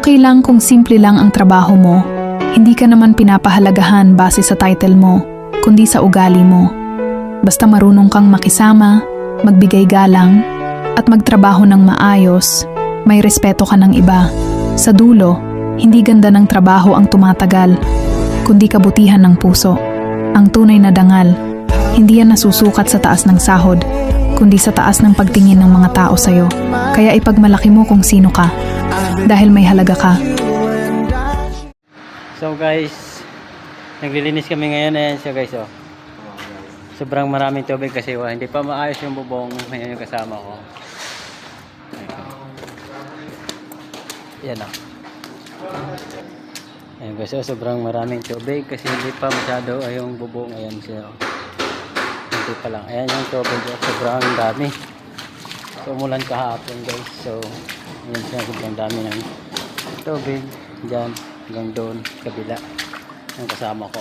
Okay lang kung simple lang ang trabaho mo. Hindi ka naman pinapahalagahan base sa title mo, kundi sa ugali mo. Basta marunong kang makisama, magbigay galang, at magtrabaho ng maayos, may respeto ka ng iba. Sa dulo, hindi ganda ng trabaho ang tumatagal, kundi kabutihan ng puso. Ang tunay na dangal, hindi yan nasusukat sa taas ng sahod, kundi sa taas ng pagtingin ng mga tao sa'yo. Kaya ipagmalaki mo kung sino ka, dahil may halaga ka. So guys, naglilinis kami ngayon. Ayan siya guys, oh. Sobrang maraming tubig kasi hindi pa maayos yung bubong. Ayan yung kasama ko. Ayan, oh. Ayan guys, oh, sobrang maraming tubig kasi hindi pa masyado yung bubong. Ayan siya, oh. Hindi pa lang. Ayan yung tubig, oh. Sobrang dami. So umulan kahapon guys. So ayan siya, sobrang dami ng tubig. Diyan, hanggang doon, kabila. Yung kasama ko.